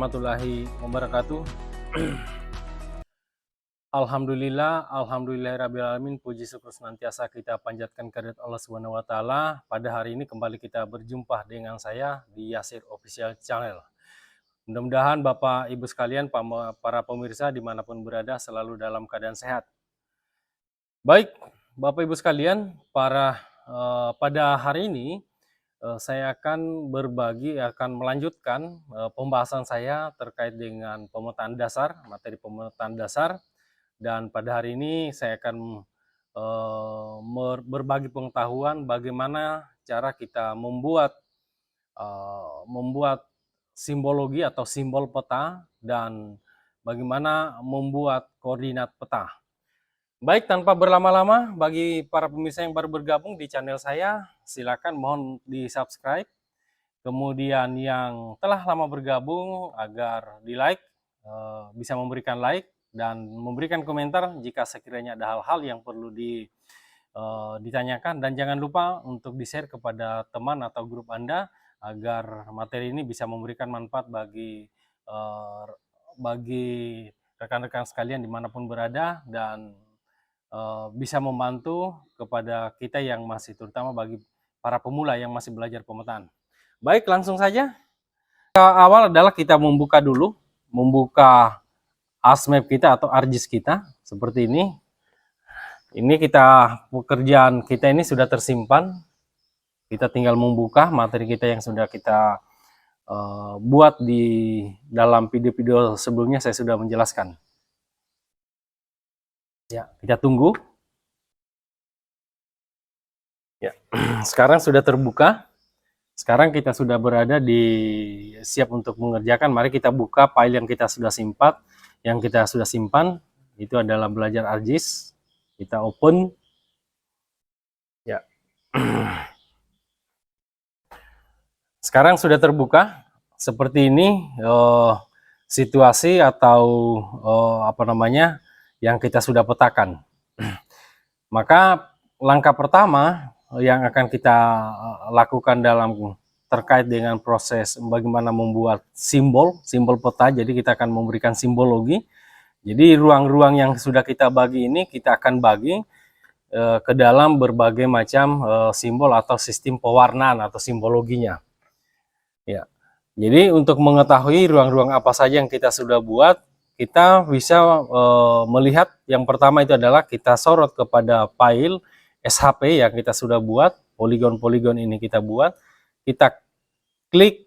warahmatullahi wabarakatuh. Alhamdulillahirrabbilalamin. Puji syukur senantiasa kita panjatkan kehadirat Allah Subhanahu wa Ta'ala. Pada hari ini kembali kita berjumpa dengan saya di Yasir Official Channel. Mudah-mudahan Bapak Ibu sekalian, para pemirsa dimanapun berada selalu dalam keadaan sehat. Baik, Bapak Ibu sekalian, pada hari ini saya akan melanjutkan pembahasan saya terkait dengan pemetaan dasar, materi pemetaan dasar. Dan pada hari ini saya akan berbagi pengetahuan bagaimana cara kita membuat simbologi atau simbol peta dan bagaimana membuat koordinat peta. Baik, tanpa berlama-lama, bagi para pemirsa yang baru bergabung di channel saya, silakan mohon di-subscribe. Kemudian yang telah lama bergabung agar di-like, bisa memberikan like dan memberikan komentar jika sekiranya ada hal-hal yang perlu ditanyakan. Dan jangan lupa untuk di-share kepada teman atau grup Anda agar materi ini bisa memberikan manfaat bagi rekan-rekan sekalian dimanapun berada dan bisa membantu kepada kita yang masih, terutama bagi para pemula yang masih belajar pemetaan. Baik, langsung saja. Awal adalah kita membuka ASMAP kita atau ArcGIS kita seperti ini. Ini pekerjaan kita ini sudah tersimpan. Kita tinggal membuka materi kita yang sudah kita buat di dalam video-video sebelumnya. Saya sudah menjelaskan. Ya, kita tunggu. Ya, sekarang sudah terbuka. Sekarang kita sudah berada siap untuk mengerjakan. Mari kita buka file yang kita sudah simpan. Itu adalah belajar ArcGIS. Kita open. Ya. Sekarang sudah terbuka. Seperti ini situasi atau yang kita sudah petakan. Maka langkah pertama yang akan kita lakukan terkait dengan proses bagaimana membuat simbol peta. Jadi kita akan memberikan simbologi. Jadi ruang-ruang yang sudah kita bagi ini kita akan bagi ke dalam berbagai macam simbol atau sistem pewarnaan atau simbologinya. Ya. Jadi untuk mengetahui ruang-ruang apa saja yang kita sudah buat, kita bisa melihat yang pertama itu adalah kita sorot kepada file SHP yang kita sudah buat, poligon-poligon ini kita buat, kita klik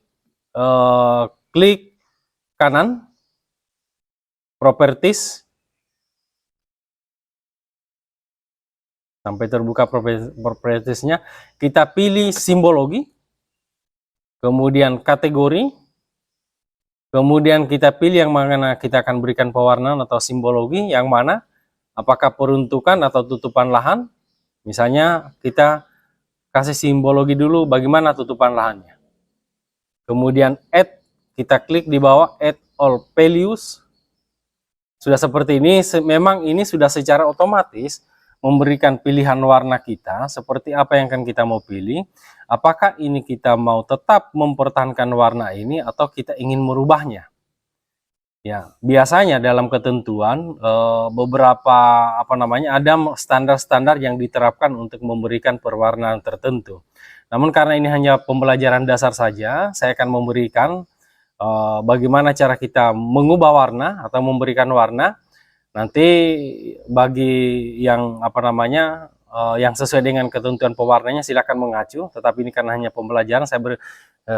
kanan, properties, sampai terbuka propertiesnya, kita pilih simbologi, kemudian kategori, kemudian kita pilih yang mana kita akan berikan pewarnaan atau simbologi, yang mana, apakah peruntukan atau tutupan lahan. Misalnya kita kasih simbologi dulu bagaimana tutupan lahannya. Kemudian add, kita klik di bawah add all values. Sudah seperti ini, memang ini sudah secara otomatis memberikan pilihan warna kita, seperti apa yang akan kita mau pilih. Apakah ini kita mau tetap mempertahankan warna ini atau kita ingin merubahnya. Ya, biasanya dalam ketentuan beberapa ada standar-standar yang diterapkan untuk memberikan perwarnaan tertentu. Namun karena ini hanya pembelajaran dasar saja, saya akan memberikan bagaimana cara kita mengubah warna atau memberikan warna. Nanti bagi yang yang sesuai dengan ketentuan pewarnanya silakan mengacu. Tetapi ini karena hanya pembelajaran,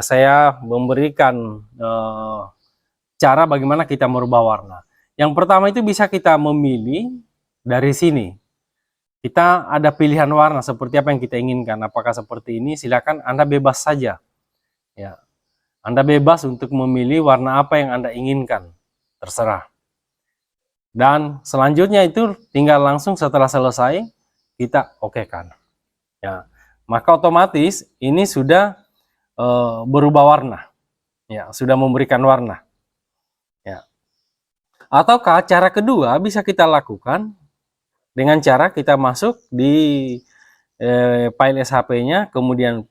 saya memberikan cara bagaimana kita merubah warna. Yang pertama itu bisa kita memilih dari sini. Kita ada pilihan warna seperti apa yang kita inginkan. Apakah seperti ini? Silakan Anda bebas saja. Ya, Anda bebas untuk memilih warna apa yang Anda inginkan. Terserah. Dan selanjutnya itu tinggal langsung setelah selesai kita okekan. Ya, maka otomatis ini sudah berubah warna. Ya, sudah memberikan warna. Ya. Ataukah cara kedua bisa kita lakukan dengan cara kita masuk di file SHP-nya, kemudian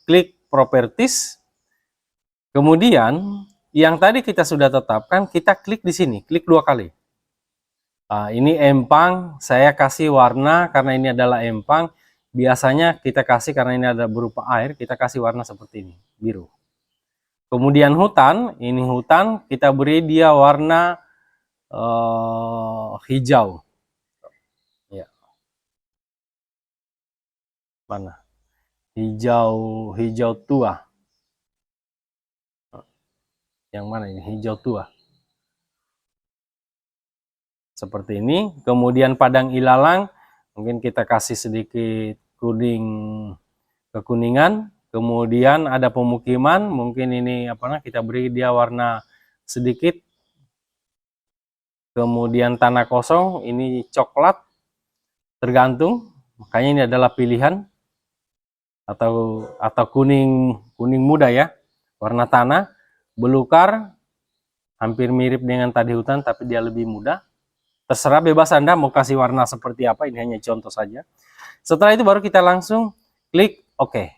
klik properties, kemudian yang tadi kita sudah tetapkan, kita klik di sini, klik 2 kali. Nah, ini empang, saya kasih warna karena ini adalah empang. Biasanya kita kasih karena ini ada berupa air, kita kasih warna seperti ini, biru. Kemudian hutan, ini hutan, kita beri dia warna hijau. Ya. Mana? Hijau tua. Yang mana ini? Hijau tua. Seperti ini. Kemudian padang ilalang, mungkin kita kasih sedikit kuning kekuningan. Kemudian ada pemukiman, mungkin ini kita beri dia warna sedikit. Kemudian tanah kosong, ini coklat, tergantung. Makanya ini adalah pilihan atau kuning muda ya, warna tanah. Belukar hampir mirip dengan tadi hutan, tapi dia lebih muda. Terserah, bebas Anda mau kasih warna seperti apa, ini hanya contoh saja. Setelah itu baru kita langsung klik OK.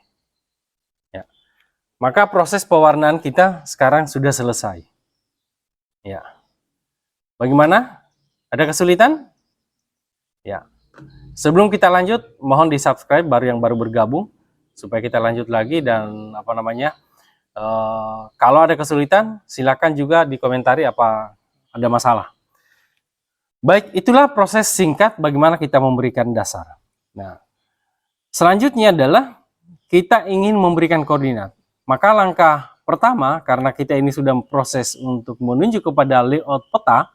Ya. Maka proses pewarnaan kita sekarang sudah selesai. Ya. Bagaimana? Ada kesulitan? Ya. Sebelum kita lanjut, mohon di-subscribe baru yang baru bergabung supaya kita lanjut lagi, dan kalau ada kesulitan silakan juga dikomentari apa ada masalah. Baik, itulah proses singkat bagaimana kita memberikan dasar. Nah, selanjutnya adalah kita ingin memberikan koordinat. Maka langkah pertama, karena kita ini sudah proses untuk menuju kepada layout peta,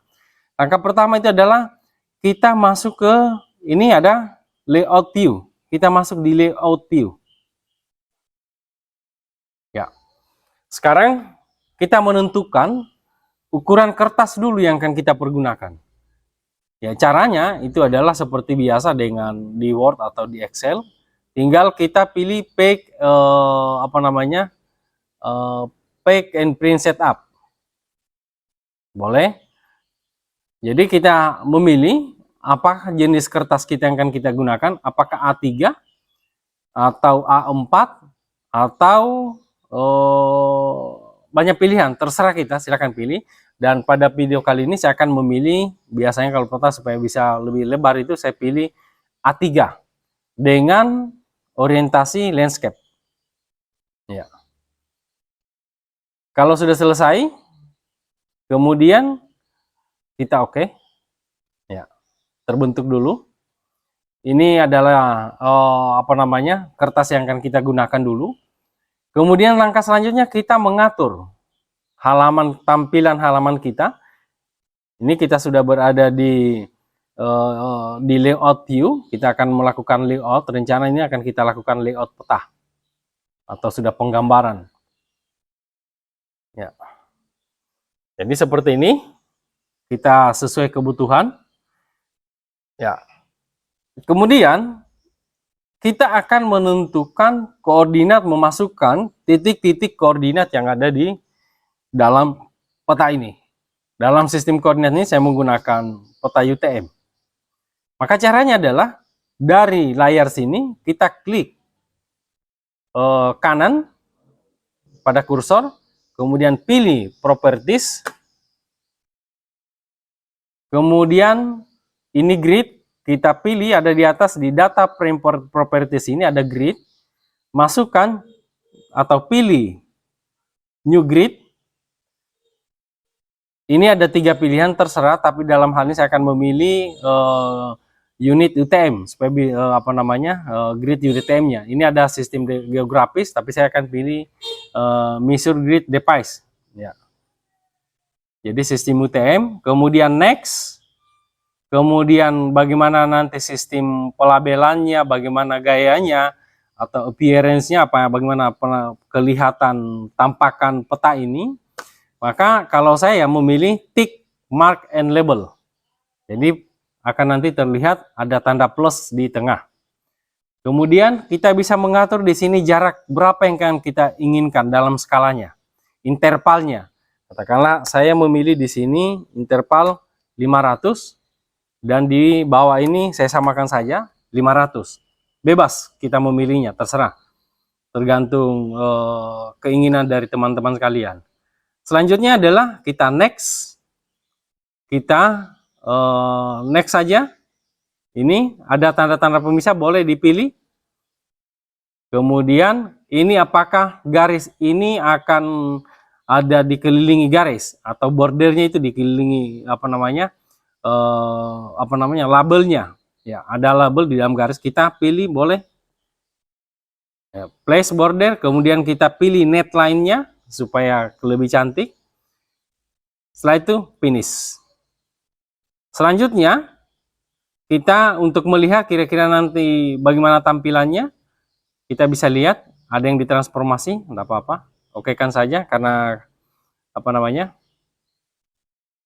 langkah pertama itu adalah kita masuk ke, ini ada layout view. Kita masuk di layout view. Ya. Sekarang kita menentukan ukuran kertas dulu yang akan kita pergunakan. Ya, caranya itu adalah seperti biasa dengan di Word atau di Excel. Tinggal kita pilih pack pack and print setup. Boleh. Jadi kita memilih apa jenis kertas kita yang akan kita gunakan, apakah A3 atau A4 atau banyak pilihan, terserah kita, silakan pilih. Dan pada video kali ini saya akan memilih, biasanya kalau peta supaya bisa lebih lebar itu saya pilih A3 dengan orientasi landscape. Ya. Kalau sudah selesai, kemudian kita OK. Ya. Terbentuk dulu. Ini adalah kertas yang akan kita gunakan dulu. Kemudian langkah selanjutnya kita mengatur tampilan halaman kita. Ini kita sudah berada di layout view. Kita akan melakukan layout. Rencana ini akan kita lakukan layout peta atau sudah penggambaran. Ya. Jadi seperti ini, kita sesuai kebutuhan. Ya. Kemudian kita akan menentukan koordinat, memasukkan titik-titik koordinat yang ada di dalam peta ini. Dalam sistem koordinat ini saya menggunakan peta UTM. Maka caranya adalah dari layar sini kita klik kanan pada kursor, kemudian pilih properties, kemudian ini grid. Kita pilih ada di atas di data frame properties ini ada grid, masukkan atau pilih new grid. Ini ada 3 pilihan, terserah, tapi dalam hal ini saya akan memilih unit UTM supaya grid UTM-nya. Ini ada sistem geografis, tapi saya akan pilih measure grid device. Ya. Jadi sistem UTM, kemudian next. Kemudian bagaimana nanti sistem pelabelannya, bagaimana gayanya atau appearance-nya, bagaimana kelihatan tampakan peta ini. Maka kalau saya memilih tick, mark, and label. Jadi akan nanti terlihat ada tanda plus di tengah. Kemudian kita bisa mengatur di sini jarak berapa yang akan kita inginkan dalam skalanya, intervalnya. Katakanlah saya memilih di sini interval 500. Dan di bawah ini saya samakan saja 500. Bebas kita memilihnya, terserah. Tergantung keinginan dari teman-teman sekalian. Selanjutnya adalah kita next. Kita next saja. Ini ada tanda-tanda pemisah, boleh dipilih. Kemudian ini apakah garis ini akan ada dikelilingi garis atau bordernya itu dikelilingi labelnya. Ya, ada label di dalam garis, kita pilih boleh. Ya, place border, kemudian kita pilih net line-nya supaya lebih cantik. Setelah itu finish. Selanjutnya kita untuk melihat kira-kira nanti bagaimana tampilannya, kita bisa lihat ada yang ditransformasi, enggak apa-apa. Okekan saja karena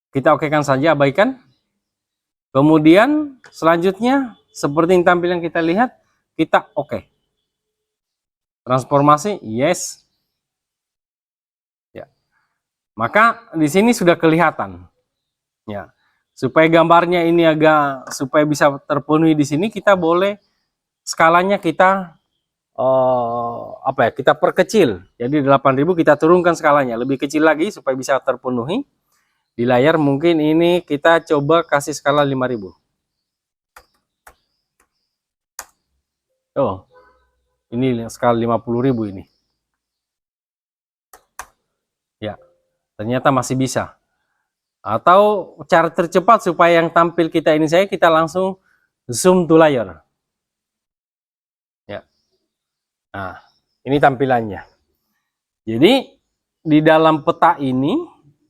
kita okekan saja, abaikan. Kemudian selanjutnya seperti yang tampilan kita lihat, kita oke. Transformasi, yes. Ya. Maka di sini sudah kelihatan. Ya. Supaya gambarnya ini supaya bisa terpenuhi di sini, kita boleh skalanya kita kita perkecil. Jadi 8000 kita turunkan skalanya lebih kecil lagi supaya bisa terpenuhi di layar. Mungkin ini kita coba kasih skala 5000. Oh, ini skala 50000 ini. Ya, ternyata masih bisa. Atau cara tercepat supaya yang tampil kita ini kita langsung zoom to layar. Ya. Nah, ini tampilannya. Jadi di dalam peta ini,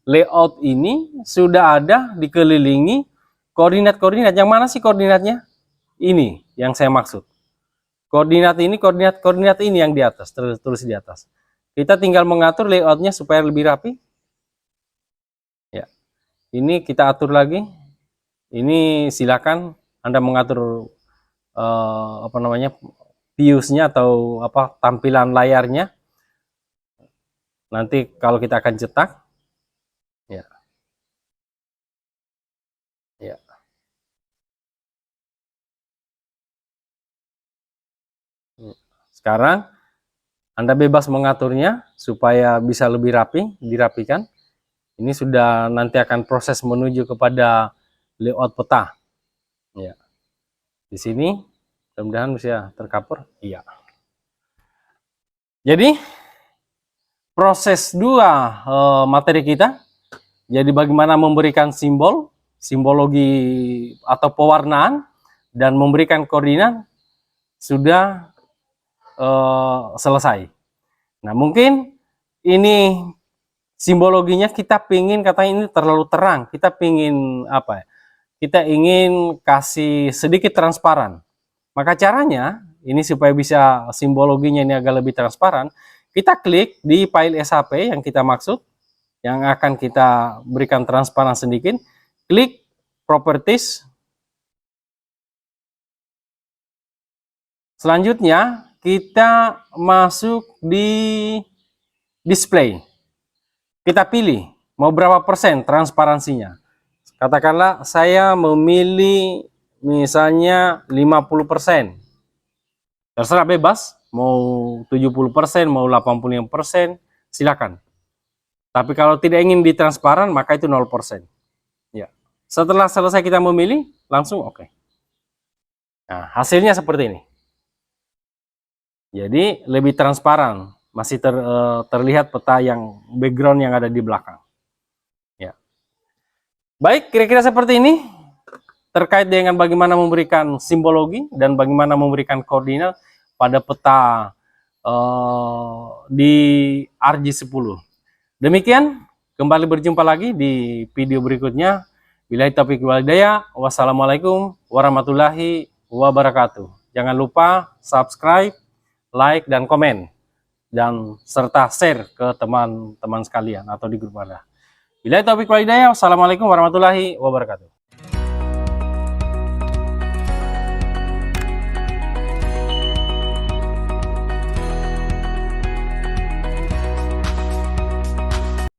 layout ini sudah ada dikelilingi koordinat-koordinat. Yang mana sih koordinatnya? Ini yang saya maksud. Koordinat ini, koordinat ini yang di atas, tertulis di atas. Kita tinggal mengatur layoutnya supaya lebih rapi. Ya. Ini kita atur lagi. Ini silakan Anda mengatur views-nya atau tampilan layarnya. Nanti kalau kita akan cetak, ya. Ya. Sekarang Anda bebas mengaturnya supaya bisa lebih rapi, dirapikan. Ini sudah nanti akan proses menuju kepada layout peta. Ya. Di sini mudah-mudahan bisa tercover. Iya. Jadi proses dua materi kita. Jadi bagaimana memberikan simbol, simbologi atau pewarnaan dan memberikan koordinat sudah selesai. Nah, mungkin ini simbologinya kita pingin, katanya ini terlalu terang, kita pingin kita ingin kasih sedikit transparan. Maka caranya ini supaya bisa simbologinya ini agak lebih transparan, kita klik di file SHP yang kita maksud, yang akan kita berikan transparan sedikit, klik properties. Selanjutnya kita masuk di display. Kita pilih mau berapa persen transparansinya. Katakanlah saya memilih misalnya 50%. Terserah, bebas, mau 70%, mau 85%, silakan. Tapi kalau tidak ingin ditransparan, maka itu 0%. Ya. Setelah selesai kita memilih, langsung oke. Nah, hasilnya seperti ini. Jadi lebih transparan. Masih terlihat peta yang background yang ada di belakang. Ya. Baik, kira-kira seperti ini terkait dengan bagaimana memberikan simbologi dan bagaimana memberikan koordinat pada peta di RG10. Demikian, kembali berjumpa lagi di video berikutnya. Billahi taufiq wal hidayah. Wassalamualaikum warahmatullahi wabarakatuh. Jangan lupa subscribe, like, dan komen. Dan serta share ke teman-teman sekalian atau di grup Anda. Billahi taufiq wal hidayah. Wassalamualaikum warahmatullahi wabarakatuh.